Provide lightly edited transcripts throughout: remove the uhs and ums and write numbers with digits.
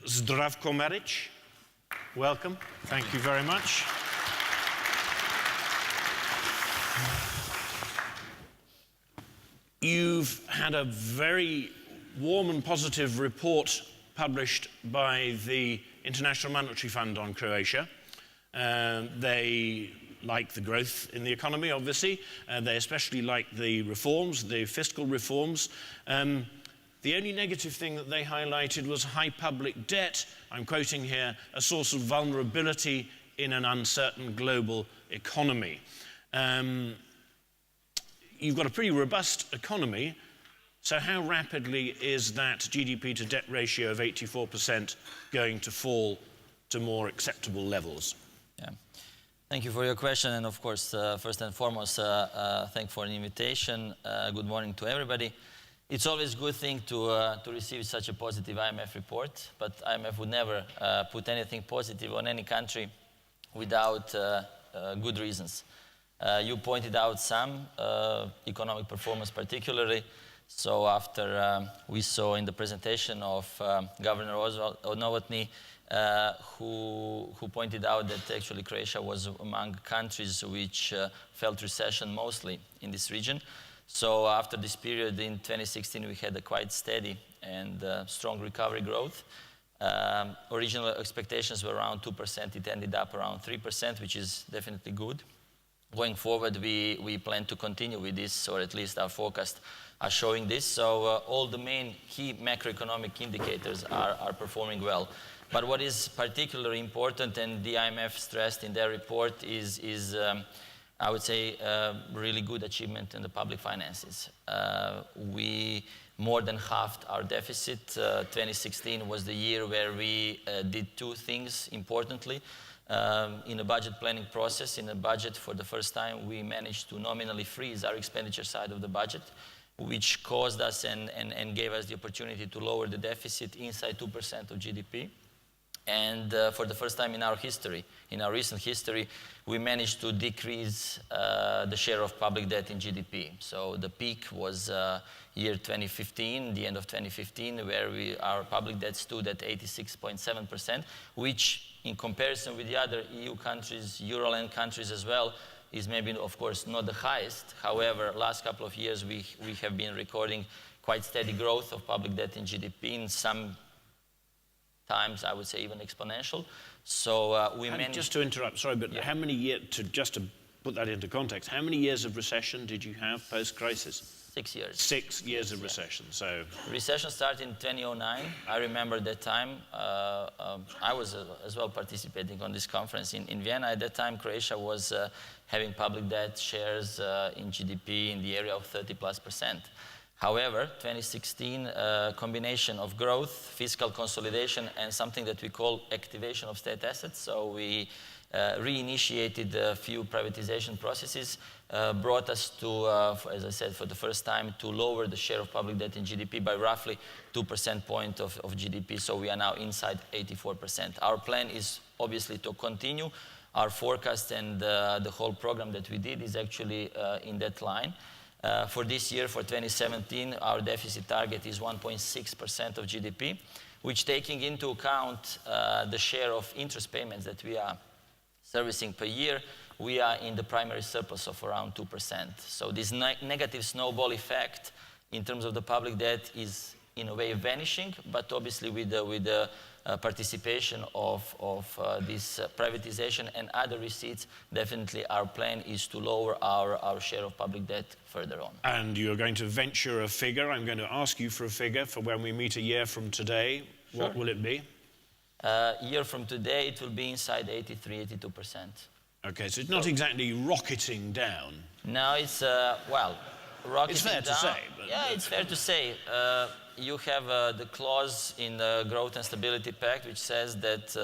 Zdravko Maric, welcome. Thank you very much. You've had a very warm and positive report published by the International Monetary Fund on Croatia. They like the growth in the economy, obviously. They especially like the reforms, the fiscal reforms. The only negative thing that they highlighted was high public debt. I'm quoting here, a source of vulnerability in an uncertain global economy. You've got a pretty robust economy, so how rapidly is that GDP to debt ratio of 84% going to fall to more acceptable levels? Yeah. Thank you for your question, and of course, first and foremost, thank you for the invitation. Good morning to everybody. It's always a good thing to receive such a positive IMF report, but IMF would never put anything positive on any country without good reasons. You pointed out some economic performance particularly. So after we saw in the presentation of Governor Novotny, who pointed out that actually Croatia was among countries which felt recession mostly in this region. So after this period in 2016, we had a quite steady and strong recovery growth. Original expectations were around 2%. It ended up around 3%, which is definitely good. Going forward, we plan to continue with this, or at least our forecast are showing this. So all the main key macroeconomic indicators are performing well. But what is particularly important, and the IMF stressed in their report, is I would say, really good achievement in the public finances. We more than halved our deficit. 2016 was the year where we did two things importantly. In a budget planning process, in a budget for the first time, we managed to nominally freeze our expenditure side of the budget, which caused us and gave us the opportunity to lower the deficit inside 2% of GDP. And for the first time in our history, in our recent history, we managed to decrease the share of public debt in GDP. So the peak was year 2015, the end of 2015, where our public debt stood at 86.7%, which in comparison with the other EU countries, Euroland countries as well, is maybe, of course, not the highest. However, last couple of years, we have been recording quite steady growth of public debt in GDP, in some times, I would say, even exponential. So we managed... Just to interrupt, sorry, but yeah. How many years, just to put that into context, how many years of recession did you have post-crisis? 6 years. 6 years of recession, so... Recession started in 2009. I remember that time. I was as well participating on this conference in Vienna. At that time, Croatia was having public debt shares in GDP in the area of 30+%. However, 2016, combination of growth, fiscal consolidation, and something that we call activation of state assets. So we reinitiated a few privatization processes, brought us to, as I said, for the first time, to lower the share of public debt in GDP by roughly 2% point of GDP. So we are now inside 84%. Our plan is obviously to continue. Our forecast and the whole program that we did is actually in that line. For this year, for 2017, our deficit target is 1.6% of GDP, which, taking into account the share of interest payments that we are servicing per year, we are in the primary surplus of around 2%. So this negative snowball effect in terms of the public debt is in a way vanishing, but obviously with the participation of this privatization and other receipts, definitely our plan is to lower our share of public debt further on. And you're going to venture a figure. I'm going to ask you for a figure for when we meet a year from today. Sure. What will it be? A year from today, it will be inside 83–82%. Okay, so it's not exactly rocketing down. No, it's, well, rocketing it's fair down. To say. But yeah, it's fair to say. You have the clause in the Growth and Stability Pact which says that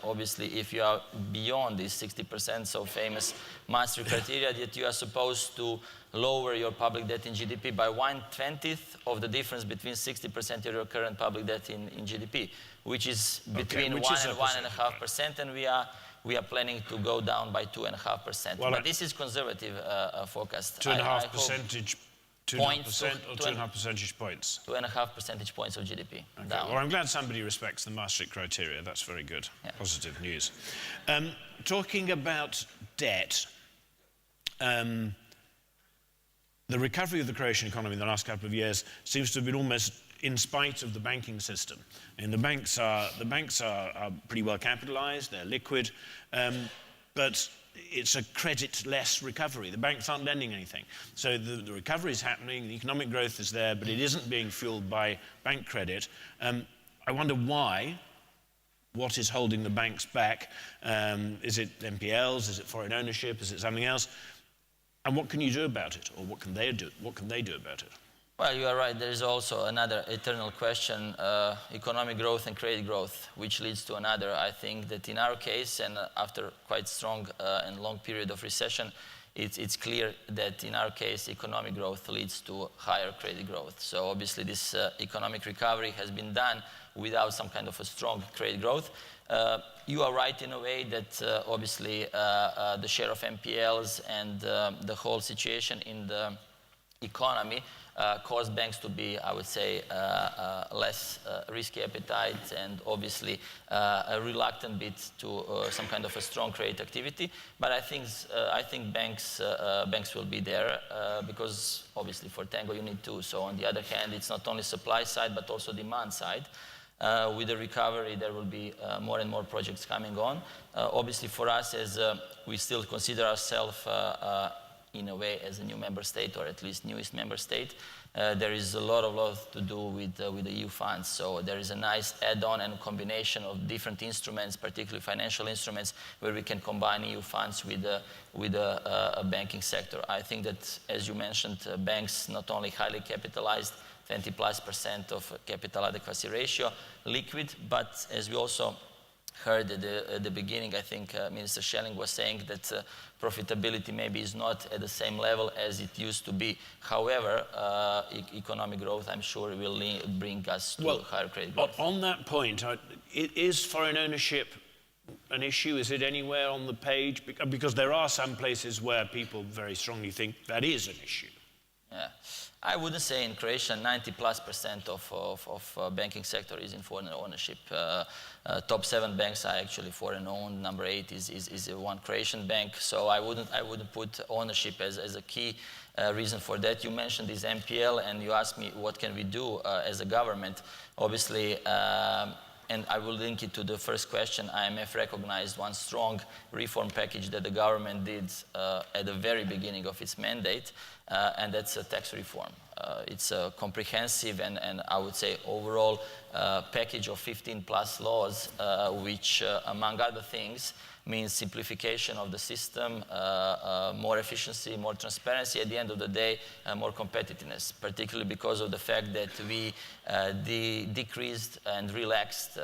obviously if you are beyond this 60%, so famous Maastricht criteria, that you are supposed to lower your public debt in GDP by 1/20 of the difference between 60% of your current public debt in GDP, which is between 1 and 1.5%, and we are planning to go down by 2.5%. Well, but this is conservative forecast. 2.5 percentage 2.5% or 2.5 percentage points? 2.5 percentage points of GDP Okay. down. Well, I'm glad somebody respects the Maastricht criteria. That's very good. Yeah. Positive news. Talking about debt, the recovery of the Croatian economy in the last couple of years seems to have been almost in spite of the banking system. And the banks are pretty well capitalized, they're liquid, but it's a credit-less recovery. The banks aren't lending anything. So the recovery is happening, the economic growth is there, but it isn't being fueled by bank credit. I wonder why. What is holding the banks back? Is it NPLs? Is it foreign ownership? Is it something else? And what can you do about it? Or what can they do? What can they do about it? Well, you are right. There is also another eternal question, economic growth and credit growth, which leads to another. I think that in our case, and after quite strong and long period of recession, it's clear that in our case, economic growth leads to higher credit growth. So obviously this economic recovery has been done without some kind of a strong credit growth. You are right in a way that obviously the share of NPLs and the whole situation in the economy caused banks to be, I would say, less risky appetite and obviously a reluctant bit to some kind of a strong credit activity. But I think banks will be there because obviously for tango you need two. So on the other hand, it's not only supply side but also demand side. With the recovery, there will be more and more projects coming on. Obviously for us, as we still consider ourselves in a way as a new member state, or at least newest member state, there is a lot to do with the EU funds. So there is a nice add-on and combination of different instruments, particularly financial instruments, where we can combine EU funds with a banking sector. I think that, as you mentioned, banks not only highly capitalized, 20+% of capital adequacy ratio, liquid, but as we also heard at the beginning, I think Minister Schelling was saying that profitability maybe is not at the same level as it used to be. However, economic growth, I'm sure, will bring us to higher credit growth. On that point, is foreign ownership an issue? Is it anywhere on the page? Because there are some places where people very strongly think that is an issue. Yeah. I wouldn't say in Croatia 90+% of banking sector is in foreign ownership. Top 7 banks are actually foreign owned. Number 8 is one Croatian bank. So I wouldn't put ownership as a key reason for that. You mentioned this NPL and you asked me what can we do as a government. Obviously, and I will link it to the first question. IMF recognized one strong reform package that the government did at the very beginning of its mandate, and that's a tax reform. It's a comprehensive and I would say overall package of 15+ laws, which among other things means simplification of the system, more efficiency, more transparency, at the end of the day, more competitiveness, particularly because of the fact that we decreased and relaxed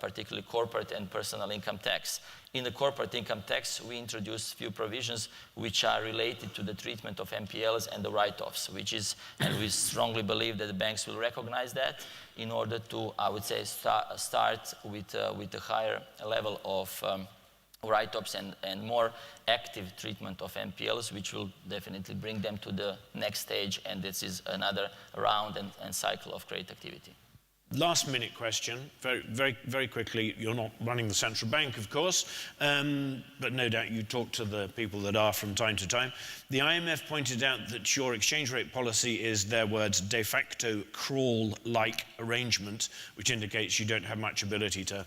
particularly corporate and personal income tax. In the corporate income tax, we introduced few provisions which are related to the treatment of NPLs and the write-offs, and we strongly believe that the banks will recognize that in order to, I would say, start with a higher level of write-offs and more active treatment of NPLs, which will definitely bring them to the next stage, and this is another round and cycle of credit activity. Last minute question, very quickly. You're not running the central bank, of course, but no doubt you talk to the people that are from time to time. The IMF pointed out that your exchange rate policy is, their words, de facto crawl-like arrangement, which indicates you don't have much ability to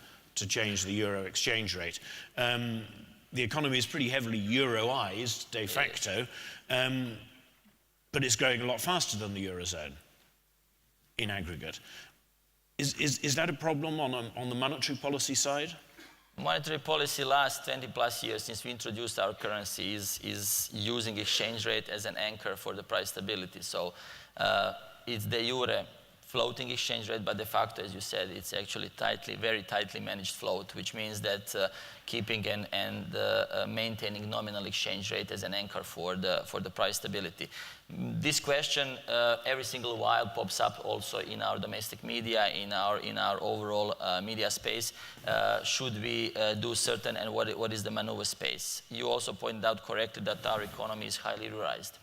change the euro exchange rate. The economy is pretty heavily euroized, de facto, but it's growing a lot faster than the eurozone in aggregate. Is that a problem on the monetary policy side? Monetary policy last 20+ years since we introduced our currency is using exchange rate as an anchor for the price stability. So it's the euro floating exchange rate, but de facto, as you said, it's actually very tightly managed float, which means that keeping and maintaining nominal exchange rate as an anchor for the price stability. This question every single while pops up also in our domestic media, in our overall media space. Should we do certain, and what is the maneuver space? You also pointed out correctly that our economy is highly ruralized.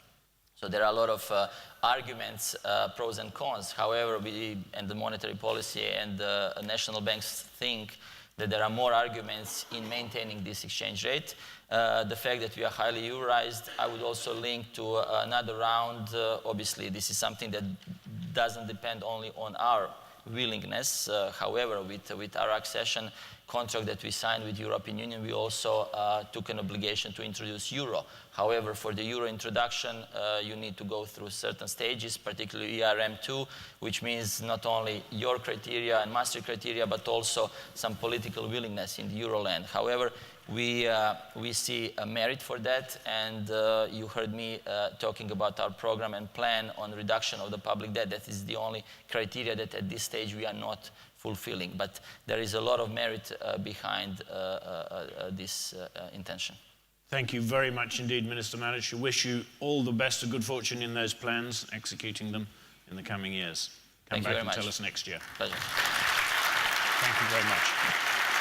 So there are a lot of arguments, pros and cons. However, we and the monetary policy and the national banks think that there are more arguments in maintaining this exchange rate. The fact that we are highly euroized, I would also link to another round. Obviously, this is something that doesn't depend only on our willingness. However, with our accession contract that we signed with the European Union, we also took an obligation to introduce euro. However, for the euro introduction, you need to go through certain stages, particularly ERM2, which means not only your criteria and Maastricht criteria, but also some political willingness in the Euroland. However, we see a merit for that, and you heard me talking about our program and plan on reduction of the public debt. That is the only criteria that at this stage we are not fulfilling. But there is a lot of merit behind this intention. Thank you very much indeed, Minister Maric. We wish you all the best of good fortune in those plans, executing them in the coming years. Come back and tell us next year. Pleasure. Thank you very much.